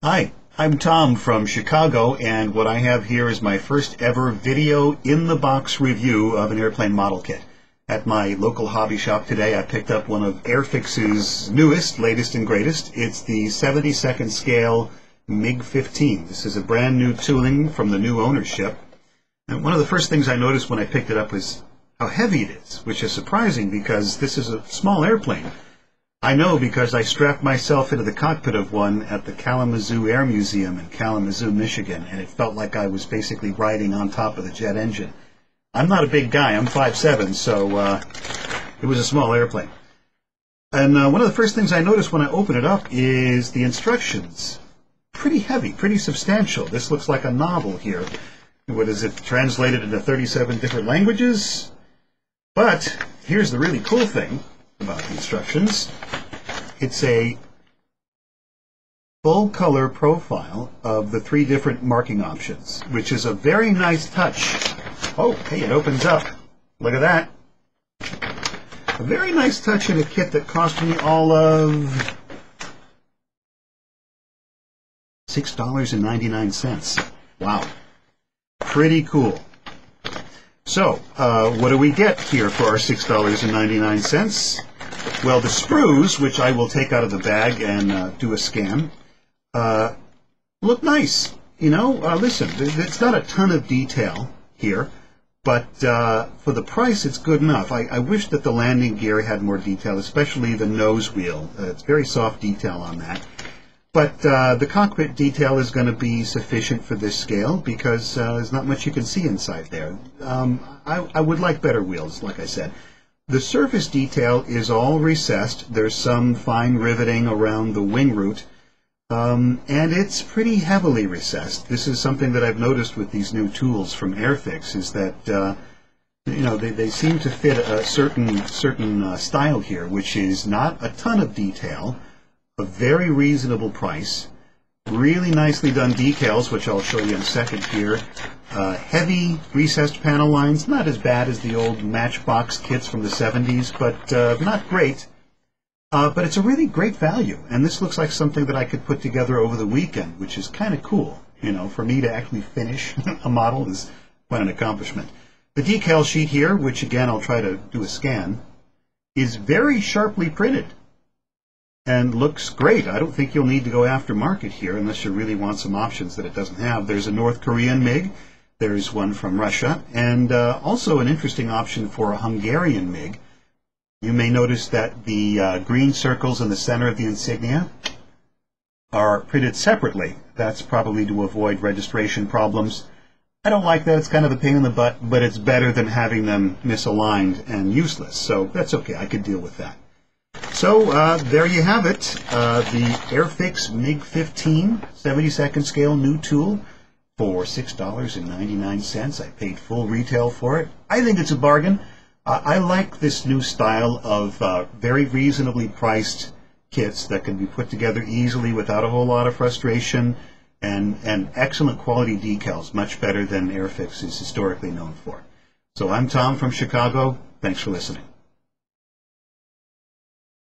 Hi, I'm Tom from Chicago, and what I have here is my first ever video in the box review of an airplane model kit. At my local hobby shop today, I picked up one of Airfix's newest, latest and greatest. It's the 72nd scale MiG-15. This is a brand new tooling from the new ownership. And one of the first things I noticed when I picked it up was how heavy it is, which is surprising because this is a small airplane. I know because I strapped myself into the cockpit of one at the Kalamazoo Air Museum in Kalamazoo, Michigan, and it felt like I was basically riding on top of the jet engine. I'm not a big guy, I'm 5'7", so it was a small airplane. And one of the first things I noticed when I open it up is the instructions. Pretty heavy, pretty substantial. This looks like a novel here. What is it, translated into 37 different languages? But here's the really cool thing about the instructions. It's a full color profile of the 3 different marking options, which is a very nice touch. Oh, hey, it opens up. Look at that. A very nice touch in a kit that cost me all of $6.99. Wow. Pretty cool. So, what do we get here for our $6.99? Well, the sprues, which I will take out of the bag and do a scan, look nice. You know, listen, it's not a ton of detail here, but for the price, it's good enough. I wish that the landing gear had more detail, especially the nose wheel. It's very soft detail on that. But the cockpit detail is going to be sufficient for this scale because there's not much you can see inside there. I would like better wheels, like I said. The surface detail is all recessed. There's some fine riveting around the wing root, and it's pretty heavily recessed. This is something that I've noticed with these new tools from Airfix, is that you know, they seem to fit a certain style here, which is not a ton of detail, a very reasonable price, really nicely done decals, which I'll show you in a second here. Heavy recessed panel lines, not as bad as the old Matchbox kits from the 70s, but not great. But it's a really great value, and this looks like something that I could put together over the weekend, which is kind of cool. You know, for me to actually finish a model is quite an accomplishment. The decal sheet here, which again I'll try to do a scan, is very sharply printed and looks great. I don't think you'll need to go aftermarket here unless you really want some options that it doesn't have. There's a North Korean MiG, there's one from Russia, and also an interesting option for a Hungarian MiG. You may notice that the green circles in the center of the insignia are printed separately. That's probably to avoid registration problems. I don't like that. It's kind of a pain in the butt, but it's better than having them misaligned and useless. So that's okay. I could deal with that. So there you have it, the Airfix MiG-15 72nd scale new tool for $6.99. I paid full retail for it. I think it's a bargain. I like this new style of very reasonably priced kits that can be put together easily without a whole lot of frustration, and excellent quality decals, much better than Airfix is historically known for. So I'm Tom from Chicago. Thanks for listening.